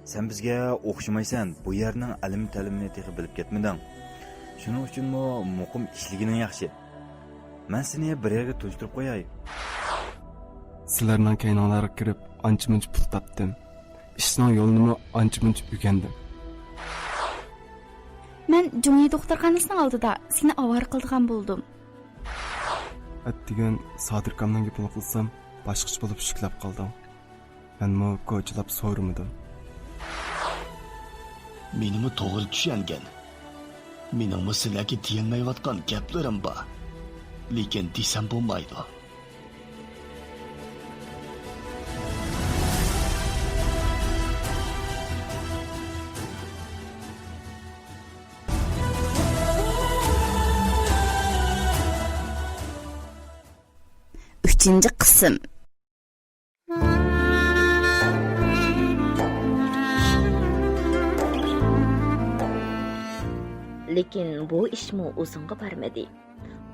Sen bizga o'xshamaysan, bu yerning ilm-ta'limini texi bilib ketmading. Shuning uchun muqim ishligining yaxshi. Men seni bir yerga tunishtirib qo'yay. Sizlarning kaynonlarga kirib, ancha-muncha pul topdim. Ishning yo'lini ancha-muncha o'rgandim. Men Jungi doktorxonasining oldida seni avor qildigan bo'ldim. Atdigan Sodirkamning gapini qilsam, boshqacha bo'lib shiklab qoldim. Menmi ko'chilab so'ramadim. Menimi to'g'ri tushungan. Menimi sizlarga deyilmayotgan gaplarim bor. Lekin desam bo'lmaydi. Üçüncü kısım. Lekin bu işmi uzunga barmadi.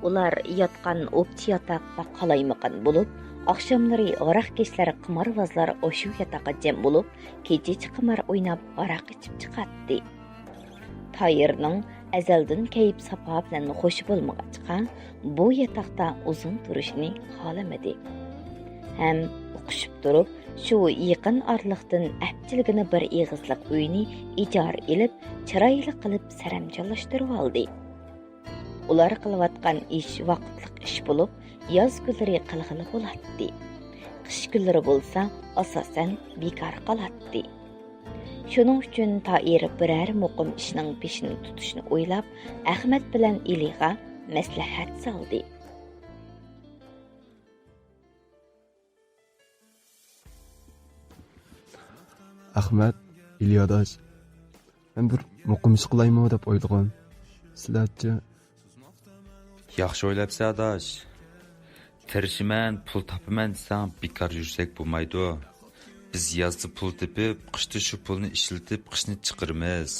Ular yatqan opchi yataqqa qalaymaqan bo'lib, oqshomlari aroq kechlari qimorvozlar o'shu yataqqa jam bo'lib, kecha qimor o'ynab aroq ichib chiqatdi. Tayirning azaldan kayib safa bilan xush bo'lmag'achqa, bu yataqda uzun turishni xohlamadi. Ham o'qishib turib, shu yaqin orliqdan apchiligini bir egizliq uyni ijara elib, chiroyli qilib saramjonlashtirib oldi. Ular qilayotgan ish vaqtliq ish bo'lib, yoz kunlari qilg'ili bo'ladi. Qish kunlari bo'lsa, asosan bekor qoladi. Shuning uchun Toir biror muqim ishning peshini tutishni o'ylab, Ahmad bilan Iliga maslahat soldi. Ahmad, Ilyodash, men bir muqim ish qilaymi deb o'ylagan. Sizlarchi? Yaxshi o'ylabsan, adosh. Tirishman, pul topaman desang, bekor yursak bo'lmaydi. Biz yozda pul tepib, qishda shu pulni ishlatib, qishni chiqiramiz.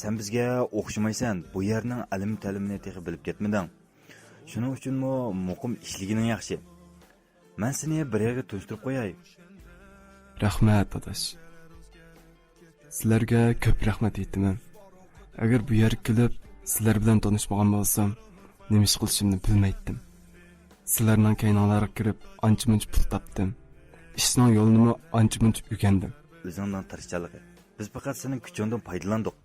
Sen bizga o'xshamaysan, bu yerning ilm-ta'limini texi bilib ketmading. Shuning uchun muqim ishligining yaxshi. Men seni bir yerga tunishtirib qo'yay. Rahmat, adosh. Sizlarga ko'p rahmat aytaman. Agar bu yerga kelib, sizlar bilan tanishmagan bo'lsam, nima ish qilishimni bilmaydim. Sizlarning kaynonlarga kirib, ancha-muncha pul topdim. Ishning yo'lini ancha-muncha o'rgandim. O'zingdan tirishchiligi. Biz faqat sening kuchingdan foydalandik.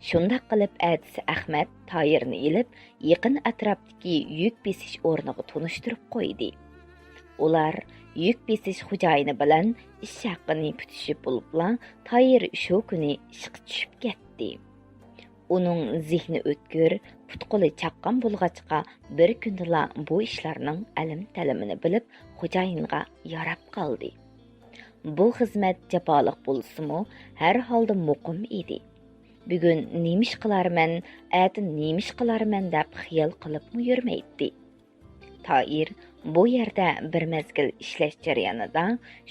Shundaq qilib Adis Ahmad Toyirni ilib, yaqin atrofdagi yuk besish o'rniga tunishtirib qo'ydi. Ular yuk besish xo'jayini bilan ish haqini putishib bo'libla, Toyir shu kuni ishga tushib ketdi. Uning zihni o'tkir, putquli chaqqan bo'lg'achqa bir kundala bu ishlarning ilm-ta'limini bilib, xo'jayinga yarab qoldi. Bu xizmat jafoliq bo'lsa-mu, har holda muqim edi. Bugun nemish qilarman, atin nemish qilarman deb xiyol qilibmi yurmaydi. Toir bu yerda bir mezgil ishlash jarayonida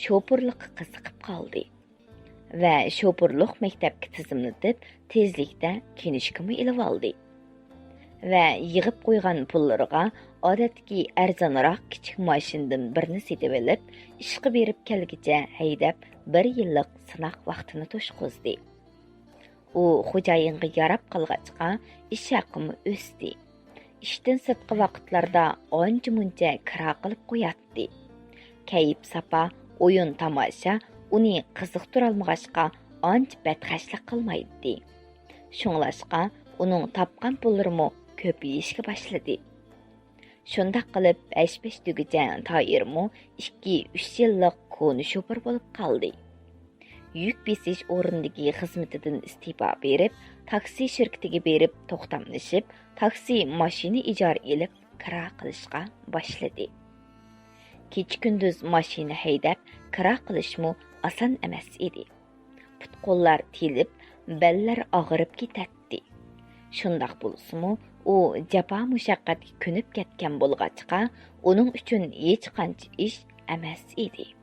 shopurlikqa qiziqib qoldi va shopurlik maktabga tizimlatib, tezlikda kinishkami ilib oldi. Va yig'ib qo'ygan pullariga odatdagi arzonroq kichik mashindan birini setib olib, ishga berib kelgicha haydab 1 yillik sinoq vaqtini to'shqizdi. U xo'jayinga yarab qilg'achqa ish haqimi o'sdi. Ishdan sirtqi vaqtlarda ancha-muncha kira qilib qo'yatdi. Kayib sapa, o'yin tomosha uni qiziqtirolmag'achqa ancha badxashlik qilmaydi. Shunglashqa uning topgan pullarimi ko'payishga boshladi. Shundaq qilib, ash-pash tugacha Toirmi 2-3 yillik koni shopir bo'lib qoldi. Yük besish o'rnidagi xizmatidan istifa berib, taksi shirkatiga berib to'xtamlashib, taksi mashina ijara elib kira qilishga boshladi. Kech-kunduz mashina haydab kira qilishmi oson emas edi. Put-qo'llar tilib, ballar og'rib ketadi. Shundaq bo'lsa-mu, u jafo mushaqqatga ko'nib ketgan bo'lg'achqa, uning uchun hech qancha ish emas edi.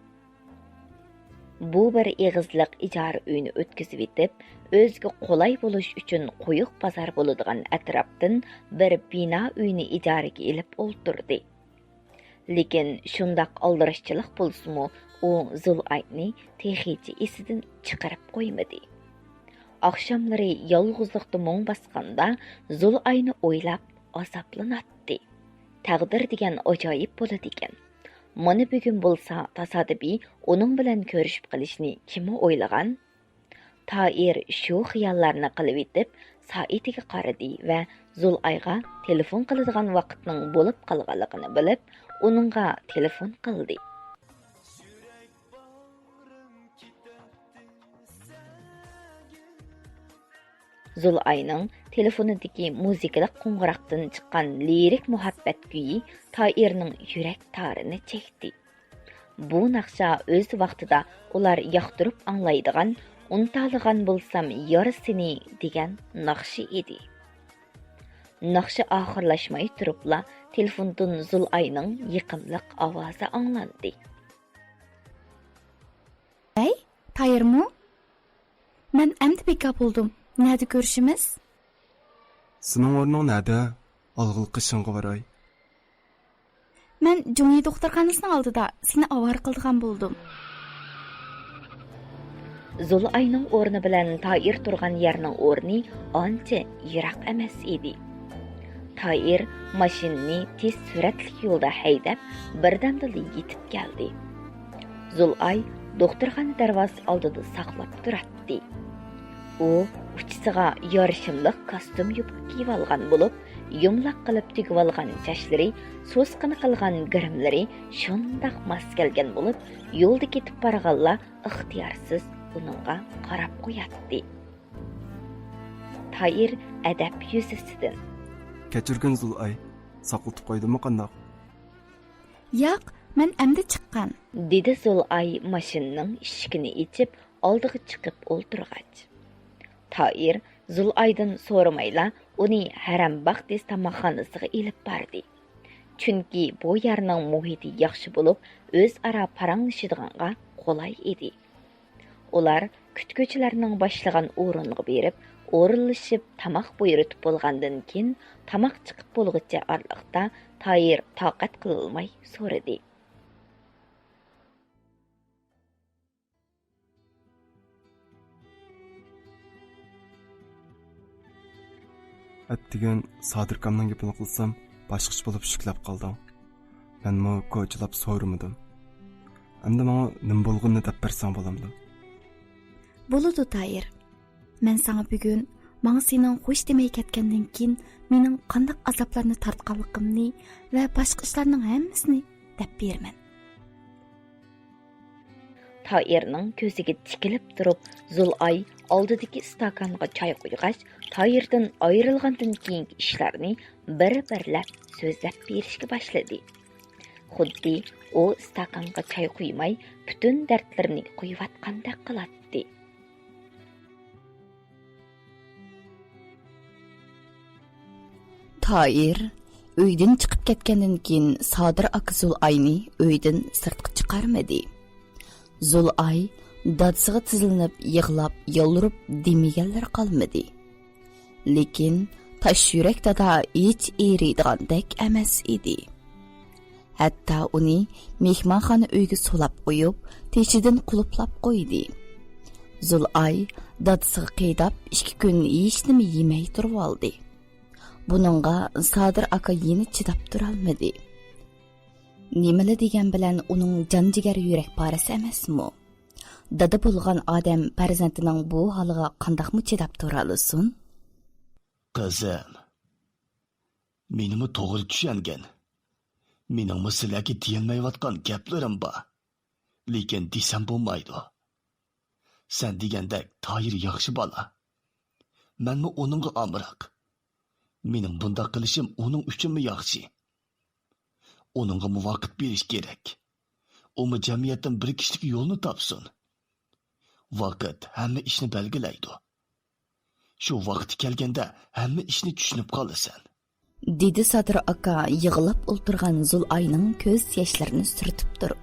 Bu bir egizliq ijara uyini o'tkazib etib, o'ziga qulay bo'lish uchun quyuq bozor bo'ladigan atrofdan bir bino uyini ijaraga olib o'ltirdi. Lekin shundaq aldirishchilik bo'lsa-mu, u Zulayni texichi esidan chiqarib qo'ymadi. Akşamları yalğızlıqda moң basqanda Zulayni o'ylab azaplanatdi. Taqdir degan ajoyib bo'ladi ekan. Mana bugun bo'lsa tasodifiy uning bilan ko'rishib qilishni kim o'ylagan? Tair shu xiyollarni qilib etib, soatiga qaradi va Zulayga telefon qiladigan vaqtning bo'lib qolganligini bilib, uningga telefon qildi. Zulayning telefonidagi muzikalik qo'ng'iroqdan chiqqan lirik muhabbat kuyi Tairning yurak tarini chekdi. Bu naqsha o'z vaqtida ular yoqtirib anglaydigan, untaligan bo'lsam yor seni degan naqshi edi. Naqshi oxirlashmay turibla telefondan Zulayning yiqimliq ovozi anglandi. Hey, Tayirmi? Men endi bekor bo'ldim. Nerede görüşümüz? Sening o'rning nada? Olg'ilqi shing'i varay. Men Jo'ngi doktorxonasining oldida seni avvar qildigan bo'ldim. Zulayning o'rni bilan Tair turgan yerning o'rni ancha yiroq emas edi. Tair mashinani tez suratli yo'lda haydab, birdamda yetib keldi. Zulay doktorxona darvozasi oldida saqlab turardi. U uchisiga yarışımlıq kostyum yupib kiyib olgan bo'lib, yumlaq qilib tugib olgan chashlari, so'sqini qilgan girimlari shundaq mos kelgan bo'lib, yo'lda ketib borganlar ixtiyorsiz uningga qarab qo'yatdi. Tair adab yuzasidan: Kechirgin Zulay, saqlatib qo'ydimmi qandoq? Yo'q, men endi chiqqan. Dedi Zulay mashinaning eshigini ochib, oldiga chiqib o'ltirgach. Tair Zulaydan so'ramayla uni Harambax tamoqxonasiga ilib bordi. Chunki bu yerning muhiti yaxshi bo'lib, o'zaro paranglashadiganga qulay edi. Ular kutuvchilarning boshlagan o'ringa berib, o'rinlashib tamoq buyurtib bo'lgandan keyin tamoq chiqib bo'lguncha orliqda Tair toqat qilolmay so'radi. Attigan Sodirkamning gapini qilsam, boshqacha bo'lib shuklab qoldim. Menmi ko'chilab so'ramadim. Endi menga nim bo'lganini deb bersang bo'lamdi. Bo'ladi Tayir. Men sana bugun menga sening xush demay ketgandan keyin mening qanday azoblarni tortganligimni va boshqa ishlarning hammasini deb beraman. Tairning ko'ziga tikilib turib, Zulay oldidagi stakanga choy qo'ygach, Tairdan ayrilgandan keyingi ishlarni bir-birlab so'zlab berishga boshladi. Xuddi u stakanga choy qo'ymay, butun dardlarini qo'yayotgandek qiladi. Tair uydan chiqib ketgandan keyin Sodir aka Zulayni uydan sirtqa chiqarmadi. Zulay dadsiga tizilib, yig'lab, yolurib demiganlar qolmadi. Lekin tash yurak dada hech eriydigandek emas edi. Hatto uni mehmonxona uyga solab qo'yib, teshidan quluplab qo'ydi. Zulay dadsiga qiydab 2 kun hech nima yemay turib oldi. Buningga Sodir aka yeni chidab turolmadi. Nimali degan bilan uning jon-jigar yurak parasi emasmi? Dada bo'lgan odam farzandining bu holiga qandoqmi chidab tura olsin? Qizim, menimi to'g'ri tushungan. Meningmi sizlarga deyilmayotgan gaplarim bor. Lekin desam bo'lmaydi. Sen degandek Tair yaxshi bola. Menmi uningga amroq. Mening bunda qilishim uning uchunmi yaxshi? Onunga vaqt berish kerak. Umi jamiyatdan bir kishilik yo'lni topsin. Vaqt hamma ishni belgilaydi. Shu vaqt kelganda hamma ishni tushunib qolasan. Dedi Sodir aka yig'lab o'ltirgan Zulayning ko'z yoshlarini surtib turib.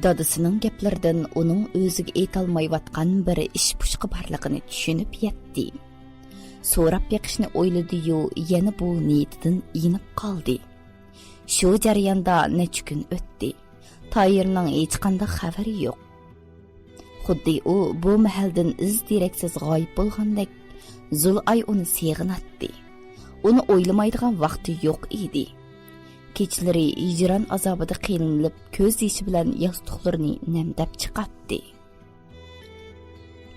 Dadasining gaplaridan uning o'ziga aytolmayotgan bir ish pushqi borligini tushunib yetdi. So'rab beqishni o'yladi-yu, yana bu niyatidan yinib qoldi. Shu jarayonda necha kun o'tdi. Tayirning hech qanday xabari yo'q. Xuddi u bu mahaldan iz deraksiz g'oyib bo'lgandek, Zulay uni seg'inatdi. Uni o'ylamaydigan vaqti yo'q edi. Kechlari hijron azobida qiynalib, ko'z yoshi bilan yostiqlarini namdab chiqatdi.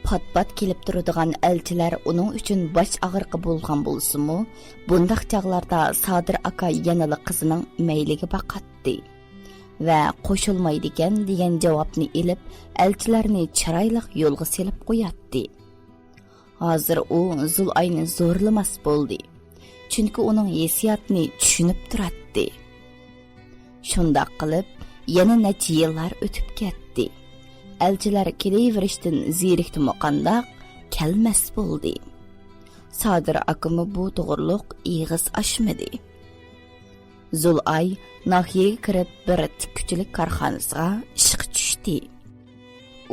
Pat-pat kelib turadigan elchilar uning uchun bosh og'riqi bo'lgan bo'lsa-mu, bundaq chaqlarda Sodir aka yanala qizining mayliga baqatdi va qo'shilmaydigan degan javobni elib, elchilarni chiroyli yo'lga selib qo'yatdi. Hozir u Zulayni zo'rlamas bo'ldi, chunki uning hissiyotini tushunib turadi. Shundoq qilib, yana necha yillar o'tib ketdi. Elchilar kelaverishdan zerikdi muqandaq kelmas bo'ldi. Sodir akimi bu to'g'riliq ig'iz ochmadi. Zulay nahiyaga kirib bir tikkuchilik korxonasiga ishga tushdi.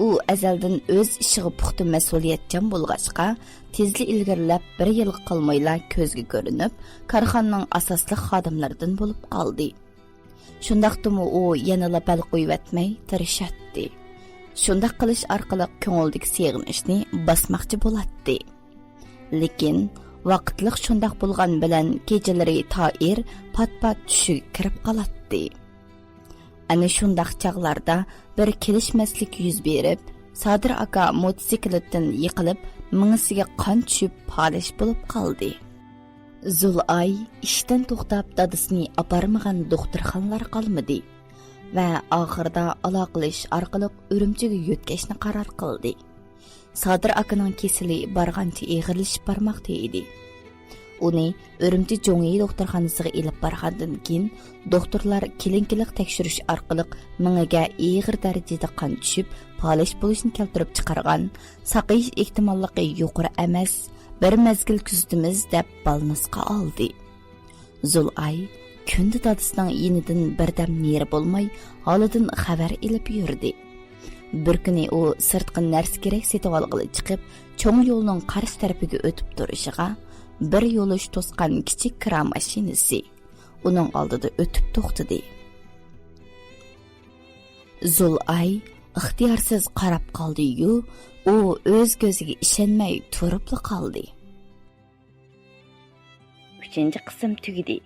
U azaldan o'z ishiga puxta mas'uliyatchan bo'lg'achqa, tezli ilgarilab bir yil qolmayla ko'zga ko'rinib, korxonaning asosli xodimlaridan bo'lib qoldi. Shundaqdimi u yanala bal qo'yvatmay tirishadi. Shundaq qilish orqali ko'ngildagi seg'inishni basmoqchi bo'ladi. Lekin vaqtliq shundaq bo'lgan bilan kechalari Toir pat-pat tushiga kirib qoladi. Ana shundaq chaqlarda bir kelishmaslik yuz berib, Sodir aka motosikletdan yiqilib, mingisiga qon tushib polish bo'lib qoldi. Zulay ishdan to'xtab dadasini aparmagan doktorxonalar qolmadi va oxirida aloqalash orqali Urumchiga yo'tkashni qaror qildi. Sodir akaning kesili bargancha eg'irlashib bormoqda edi. Uni Urumchi Jo'ngi doktorxonasiga elib borgandan keyin doktorlar kelinkilik tekshirish orqali mingiga eg'ir darajada qon tushib, polish bo'lishni keltirib chiqargan, saqayish ehtimolligi yuqori emas, bir mezgil kuzatimiz deb balnisqa oldi. Zulay kunda dadasining yenidan birdam neri bo'lmay, holidan xabar ilib yurdi. Bir kuni u sirtqi narsa kerak setib olg'ili chiqib, cho'ng yo'lning qarshi tarafiga o'tib turishiga bir yo'lish to'sqan kichik kira mashinasi uning oldida o'tib to'xtadi. Zulay ixtiyorsiz qarab qoldi-yu, u o'z ko'ziga ishonmay turib qoldi. 3-qism tugidi.